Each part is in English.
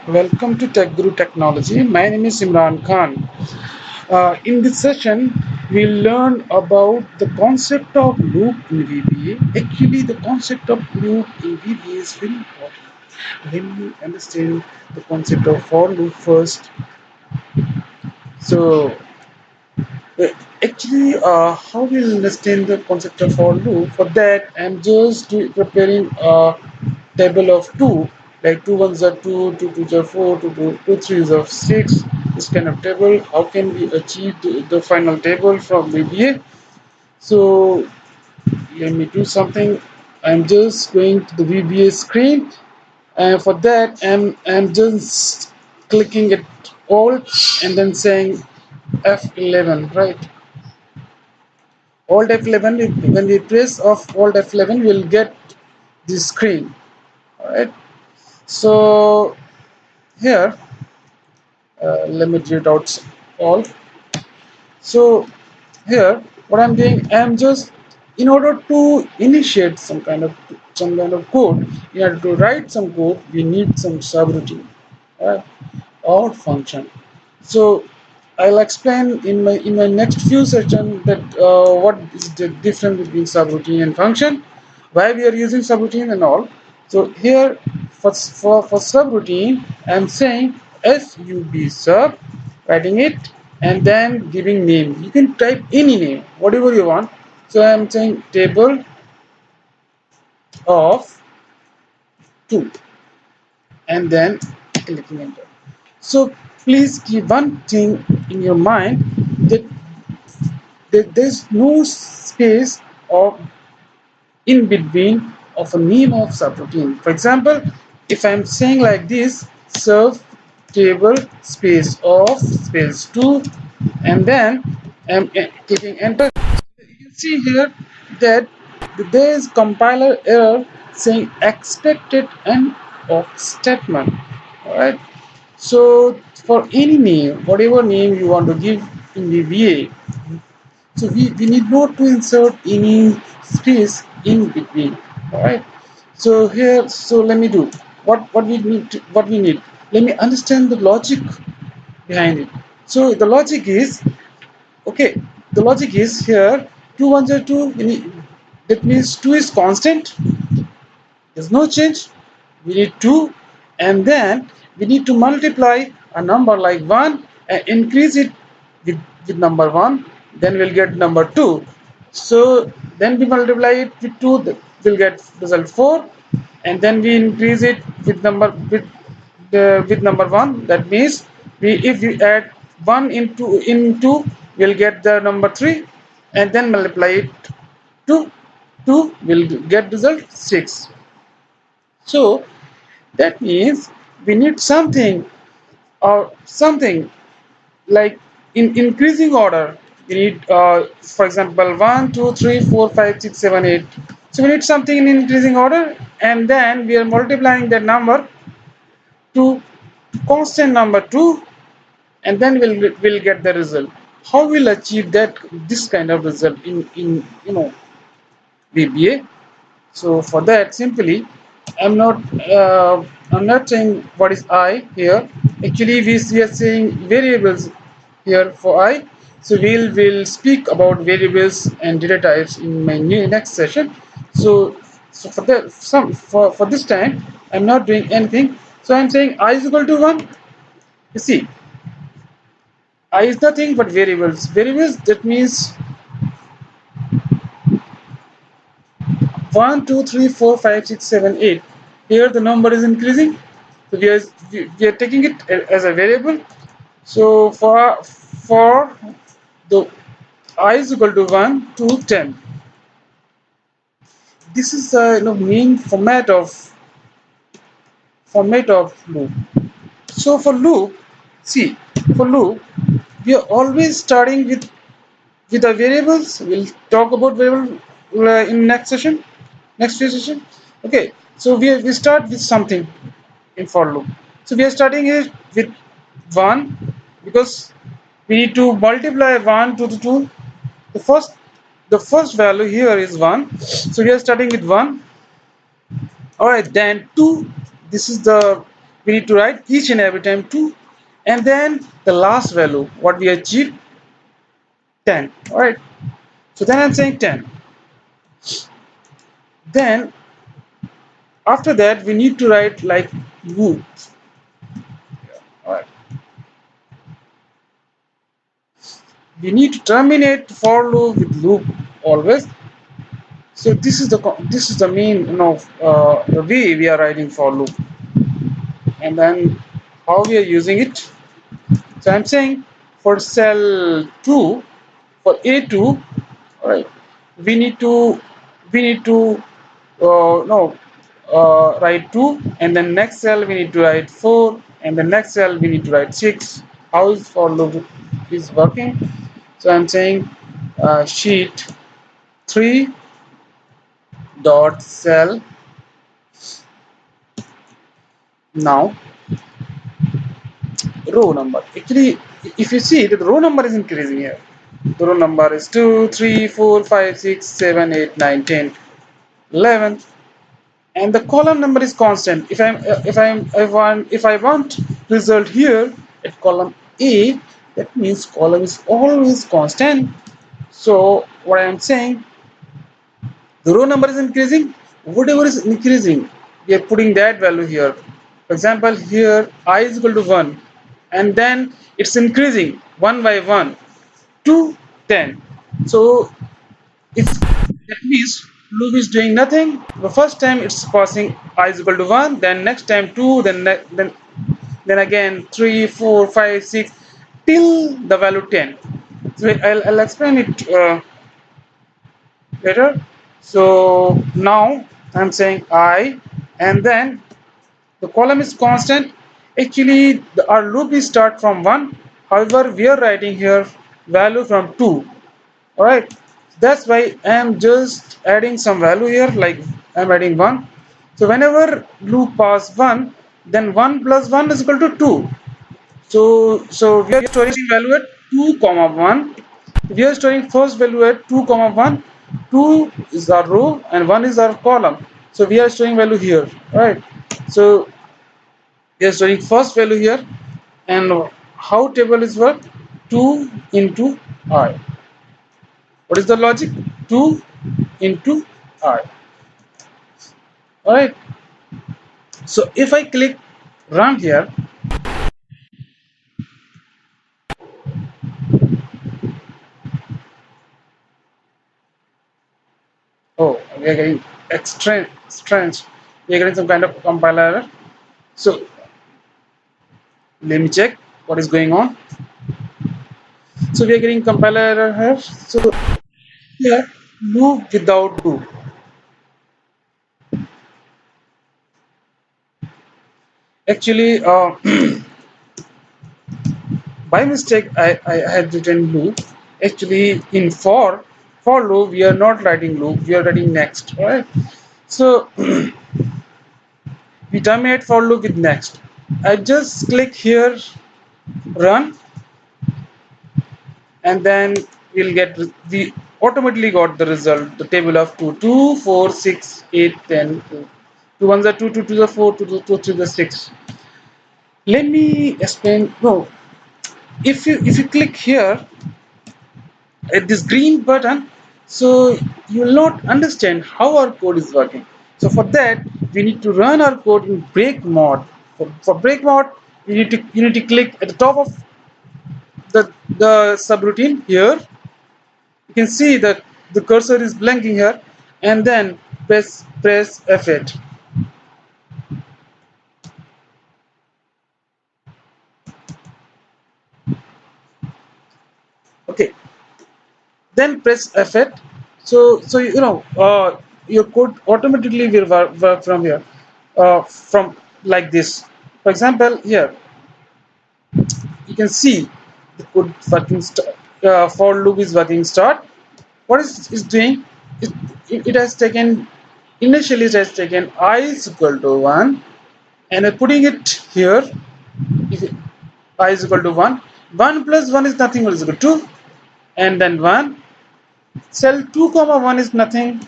Welcome to Tech Guru Technology. My name is Imran Khan. In this session, we'll learn about the concept of loop in VBA. Actually, the concept of loop in VBA is very important. Let me understand the concept of for loop first. So, uh, how we'll understand the concept of for loop? For that, I'm just preparing a table of two, like two ones are two, two twos are four, two threes are six. This kind of table. How can we achieve the final table from VBA? So let me do something. I'm just going to the VBA screen, and for that, I'm just clicking it Alt and then saying F11, right? Alt F11. When we press of Alt F11, we'll get this screen. All right. So here, let me read out all. So here, what I'm doing, I'm just in order to initiate some kind of code. In order to write some code, we need some subroutine uh, or function. So I'll explain in my next few sessions that what is the difference between subroutine and function, why we are using subroutine and all. So here for subroutine, I'm saying sub, writing it and then giving name. You can type any name, whatever you want. So I'm saying table of two and then clicking enter. So please keep one thing in your mind that there's no space of in between of a name of subroutine. For example, if I'm saying like this, serve table space of space 2 and then I'm clicking enter, you can see here that there is compiler error saying expected end of statement. Alright, so for any name, whatever name you want to give in the VA, so we need not to insert any space in between. All right. So here, so let me do what we need. Let me understand the logic behind it. So the logic is okay. The logic is here. Two ones are two. That means two is constant. There's no change. We need two, and then we need to multiply a number like one and increase it with number one. Then we'll get number two. So then we multiply it with two. We'll get result four, and then we increase it with number one. That means if we add one into we'll get the number three, and then multiply it to two. We'll get result six. So that means we need something like in increasing order. We need, for example, 1, 2, 3, 4, 5, 6, 7, 8. So we need something in increasing order, and then we are multiplying that number to constant number 2, and then we'll get the result. How we'll achieve that this kind of result in VBA? So for that, simply, I'm not I'm not saying what is I here. Actually, we are saying variables here for I. So we'll speak about variables and data types in my next session. So for that for this time, I'm not doing anything. So I'm saying I is equal to 1. You see, I is nothing but variables. Variables, that means 1, 2, 3, 4, 5, 6, 7, 8. Here the number is increasing. So we are taking it as a variable. So for the I is equal to 1 to 10. This is the main format of loop. So for loop, see, for loop, we are always starting with the variables. We'll talk about variable in next few session. Okay, so we start with something in for loop. So we are starting it with 1 because we need to multiply 1 to the 2. The first value here is 1. So we are starting with 1. All right, then 2. This is the we need to write each and every time 2, and then the last value what we achieved 10. All right, so then I'm saying 10. Then after that we need to write like loop. All right, we need to terminate for loop with loop always. So this is the main the way we are writing for loop, and then how we are using it. So I'm saying for cell 2, for A2, all right, we need to we need to no write 2, and then next cell we need to write 4, and the next cell we need to write 6. How is for loop is working? So I'm saying sheet 3 dot cell now row number. Actually, if you see that the row number is increasing here. The row number is 2, 3, 4, 5, 6, 7, 8, 9, 10, 11, and the column number is constant. If I want result here at column A, that means column is always constant. So what I am saying, the row number is increasing. Whatever is increasing, we are putting that value here. For example, here I is equal to 1, and then it's increasing 1 by 1 to 10. So if that means loop is doing nothing. The first time it's passing I is equal to 1, then next time 2, then again 3, 4, 5, 6 till the value 10. So I'll explain it later. So now I'm saying I, and then the column is constant. Actually, our loop is start from 1. However, we are writing here value from 2. All right, that's why I am just adding some value here, like I'm adding 1. So whenever loop pass 1, then 1 plus 1 is equal to 2. So we are storing value at 2 comma 1. We are storing first value at 2 comma 1. 2 is our row and 1 is our column. So we are storing value here, right? So we are storing first value here, and how table is work? 2 into I. What is the logic? 2 into I. Alright. So if I click run here, oh, we are getting extra strange. We are getting some kind of compiler error. So let me check what is going on. So we are getting compiler error here. So here loop without loop. Actually, by mistake I had written loop. Actually, in for loop we are not writing loop. We are writing next. Right. So we terminate for loop with next. I just click here run, and then we'll get we automatically got the result, the table of 2, 2, 4, 6, 8, 10, 2. 2 ones are 2, 2 to the 4, 2 to the 6. Let me explain. No, if you click here at this green button, so you will not understand how our code is working. So for that we need to run our code in break mode. For break mode, you need to click at the top of the subroutine here. You can see that the cursor is blinking here, and then press F8. Okay, then press F8. So your code automatically will work from here, from like this. For example, here you can see the code working for loop is working start. What is doing? It has taken initially it has taken I is equal to 1, and putting it here. If I is equal to 1, 1 plus 1 is nothing but is equal to 2, and then 1. Cell 2 comma 1 is nothing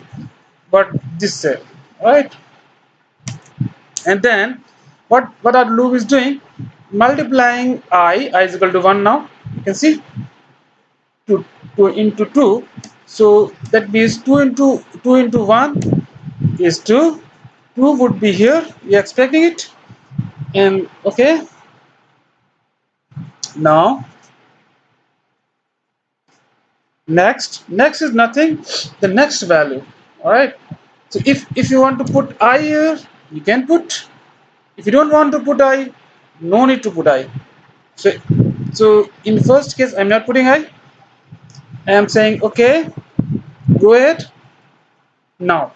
but this cell, right? And then what our loop is doing, multiplying I is equal to 1 now. You can see 2 into 2, so that means 2 into 1 is 2. 2 would be here, we are expecting it. And okay, now next is nothing, the next value. All right, so if you want to put I here, you can put. If you don't want to put I, no need to put I. So in the first case, I'm not putting I am saying okay, go ahead. Now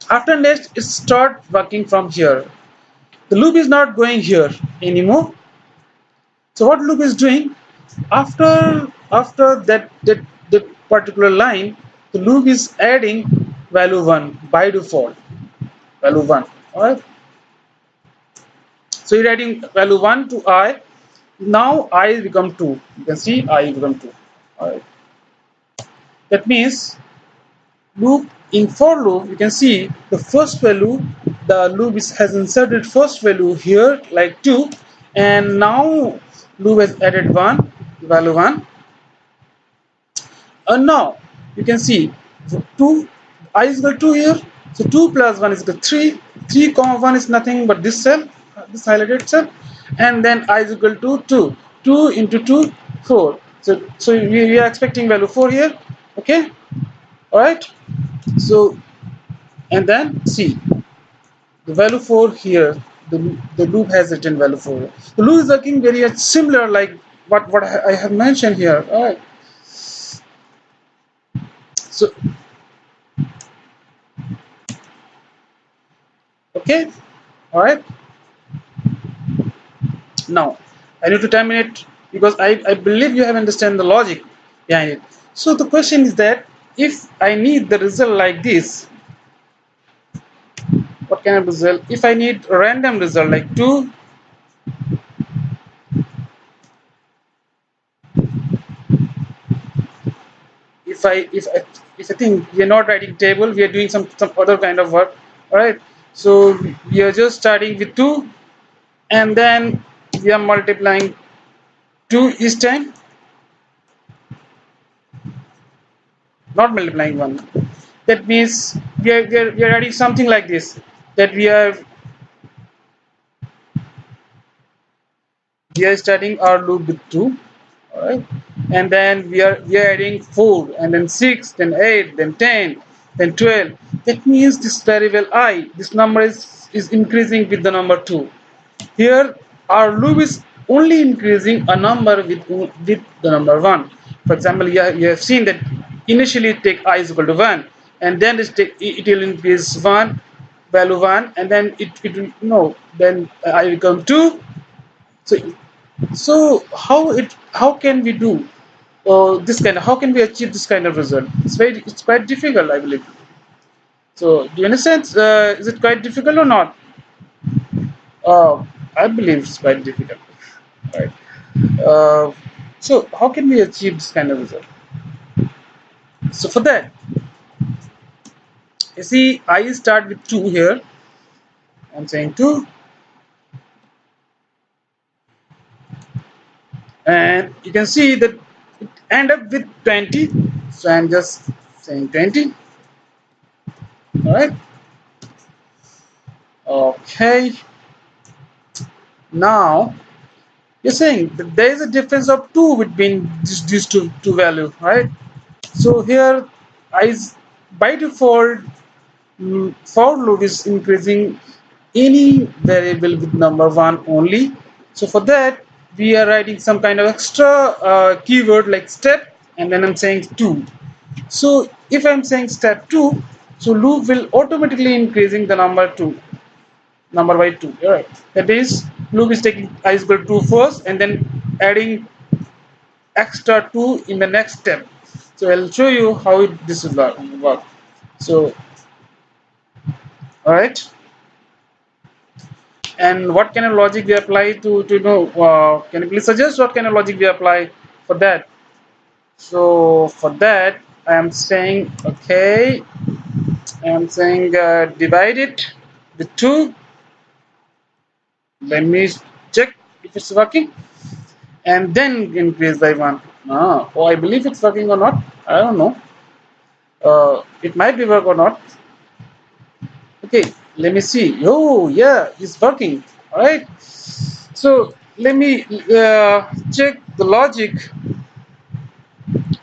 after next, it start working from here. The loop is not going here anymore. So what loop is doing, after that particular line, the loop is adding value 1 by default, value 1. All right, so you're adding value 1 to I. Now I become 2. You can see I become 2. All right, that means loop, in for loop, you can see the first value, the loop has inserted first value here like 2, and now loop has added 1, value 1. And now you can see, so 2, I is equal to 2 here, so 2 plus 1 is equal to 3. 3 comma 1 is nothing but this cell, this highlighted cell, and then I is equal to 2. 2 into 2, 4. So we are expecting value 4 here. Okay, all right. So and then see the value 4 here, the loop has written value 4. The loop is working very similar like what I have mentioned here. All right, so okay, all right. Now I need to terminate because I believe you have understand the logic behind it. So the question is that if I need the result like this, what kind of result? If I need a random result like 2, if I think we are not writing table, we are doing some other kind of work. All right, so we are just starting with 2, and then we are multiplying 2 each time, not multiplying 1. That means we are writing something like this, that we are starting our loop with 2. All right, and then we are adding 4, and then 6, then 8, then 10, then 12. That means this variable I, this number is increasing with the number 2. Here our loop is only increasing a number with the number 1. For example, you have seen that initially take I is equal to 1, and then it will increase 1, value 1, and then it will no, then I become 2. So how can we do this kind of, how can we achieve this kind of result? It's quite difficult, I believe. So do you understand? Is it quite difficult or not? I believe it's quite difficult. Right. So how can we achieve this kind of result? So for that, you see, I start with 2 here. I'm saying 2, and you can see that it end up with 20. So I'm just saying 20. All right. Okay. Now you're saying that there is a difference of 2 between these two values, right? So here, I by default, for loop is increasing any variable with number 1 only. So for that, we are writing some kind of extra keyword like step, and then I'm saying 2. So if I'm saying step 2, so loop will automatically increasing the number 2, number by 2. All right, that is loop is taking I is equal to 2 first, and then adding extra 2 in the next step. So I'll show you how this will work. So all right, and what kind of logic we apply to know, can you please suggest what kind of logic we apply for that? So for that, I am saying okay, I am saying divide it with 2, Let me check if it's working, and then increase by 1. Oh, I believe it's working or not. I don't know. It might be work or not. Okay, let me see. Oh, yeah, it's working. All right. So let me check the logic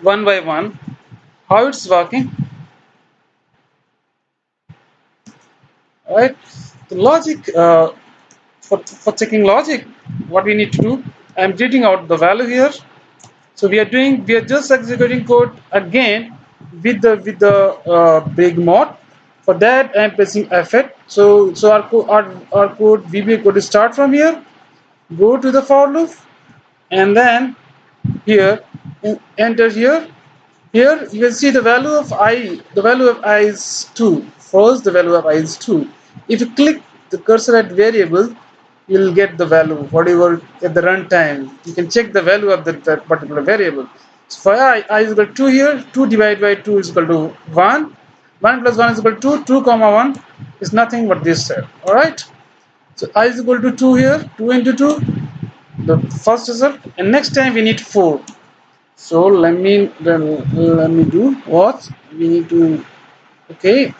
one by one, how it's working. All right. The logic, for checking logic, what we need to do, I'm reading out the value here. So we are just executing code again with the big mod. For that, I'm pressing F8. So our code VBA code is start from here, go to the for loop, and then here enter here. Here you can see the value of I. The value of I is 2. First, the value of I is 2. If you click the cursor at variable, you'll get the value whatever at the runtime. You can check the value of that particular variable. So for I is equal to 2 here. 2 divided by 2 is equal to 1. 1 plus 1 is equal to 2. 2 comma 1 is nothing but this set. Alright. So I is equal to 2 here. 2 into 2, the first result. And next time we need 4. So let me do what we need to. Okay,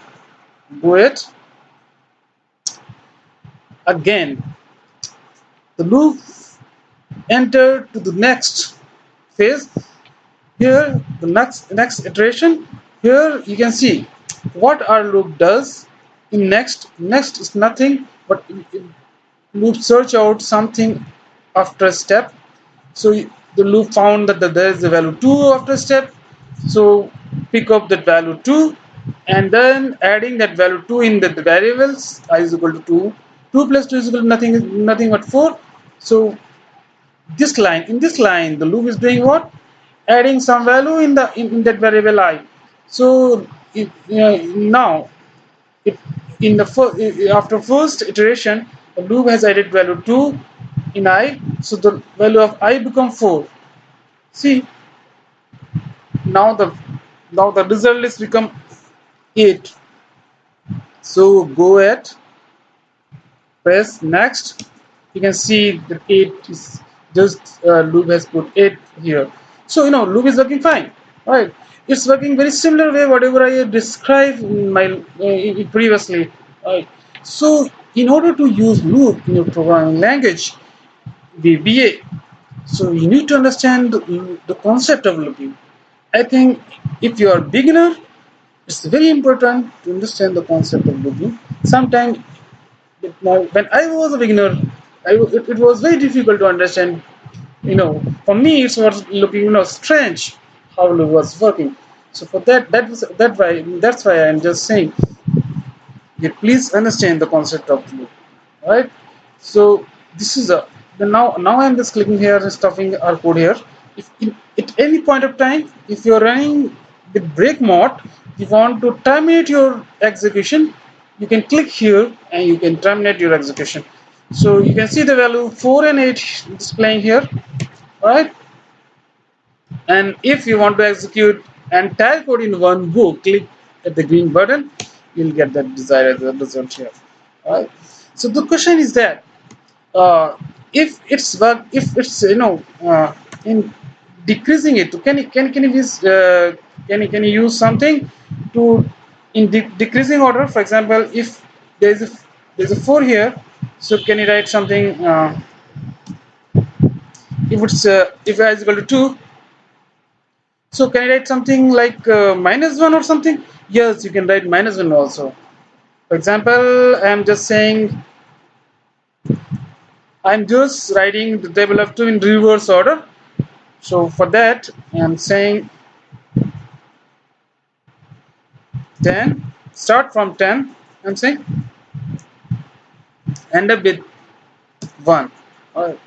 go it again. The loop enter to the next phase. Here the next iteration. Here you can see what our loop does. In next is nothing but loop search out something after a step. So the loop found that there is a value 2 after step. So pick up that value 2 and then adding that value 2 in the variables. I is equal to 2. 2 plus 2 is equal to nothing but 4. So this line the loop is doing what? Adding some value in that variable I. So now it, in the after first iteration, the loop has added value 2 in I, so the value of I become 4. See, now the result is become 8. So go at press next. You can see that 8 is just loop has put 8 here. So loop is working fine, right? It's working very similar way whatever I described in my previously, right? So in order to use loop in your programming language VBA, so you need to understand the concept of looping. I think if you are a beginner, it's very important to understand the concept of looping. Sometimes when I was a beginner, it was very difficult to understand. For me, it was looking strange how loop was working. So for that's why I'm just saying that please understand the concept of loop, right? So this is a now I'm just clicking here and stuffing our code here. If at any point of time, if you're running with break mode, you want to terminate your execution, you can click here and you can terminate your execution. So you can see the value 4 and 8 displaying here, right? And if you want to execute entire code in one go, click at the green button, you'll get that desired result here. Right? So the question is that if it's in decreasing it, can you use something to in decreasing order? For example, if there's a 4 here, so can you write something? If I is equal to 2, so can I write something like -1 or something? Yes, you can write -1 also. For example, I'm just writing the table of 2 in reverse order. So for that, I'm saying 10, start from 10, I'm saying, end up with 1. All right.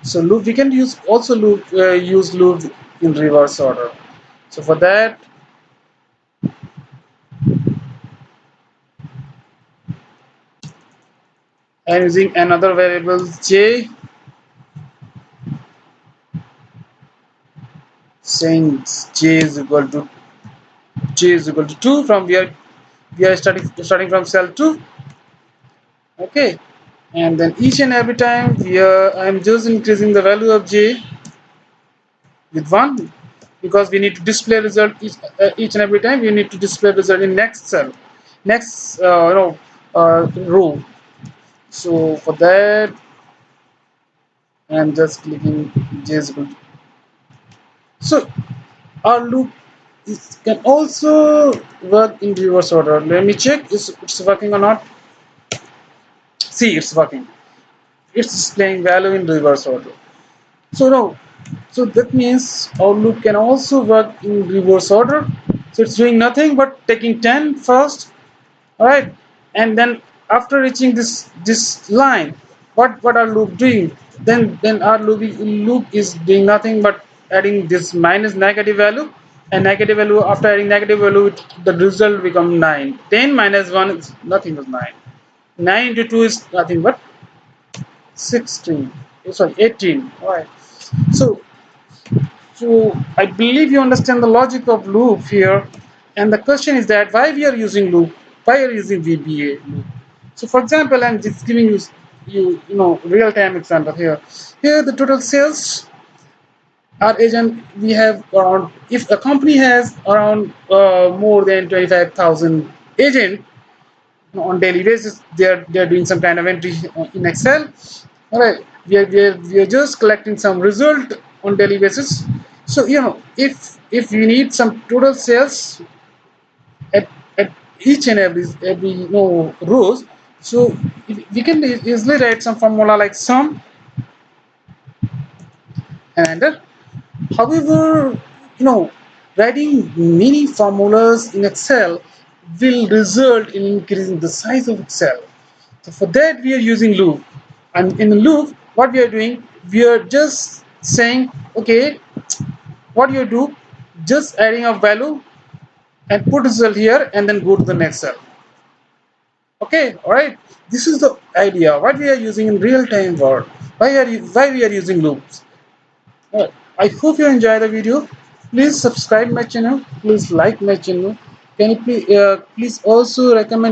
So loop, we can use loop in reverse order. So for that, I'm using another variable j, saying j is equal to 2, from where we are starting from cell 2. Okay, and then each and every time here I'm just increasing the value of j with 1 because we need to display result each and every time we need to display result in next cell, next row. So for that I'm just clicking j is equal to. So our loop can also work in reverse order. Let me check is it's working or not. See, it's working. It's displaying value in reverse order. So now, so that means our loop can also work in reverse order. So it's doing nothing but taking 10 first, all right, and then after reaching this line, what our loop doing? Then our loop is doing nothing but adding this minus negative value, and negative value after adding negative value, the result become 9. 10 minus 1 is nothing but 9. 9 into 2 is nothing but 16. Sorry, 18. All right. So So I believe you understand the logic of loop here. And the question is that why we are using loop? Why are we using VBA loop? So for example, I'm just giving you real-time example here. Here the total sales our agent we have around, if a company has around more than 25,000 agent on daily basis, they're doing some kind of entry in Excel. All right, we are just collecting some result on daily basis. So if you need some total sales at each and every rows, so we can easily write some formula like sum and enter. However, writing many formulas in Excel will result in increasing the size of Excel. So for that, we are using loop. And in the loop, what we are doing, we are just saying, okay, what you do, just adding a value and put result here and then go to the next cell. Okay, all right. This is the idea. What we are using in real-time world. Why we are using loops? I hope you enjoy the video. Please subscribe my channel. Please like my channel. Can you please also recommend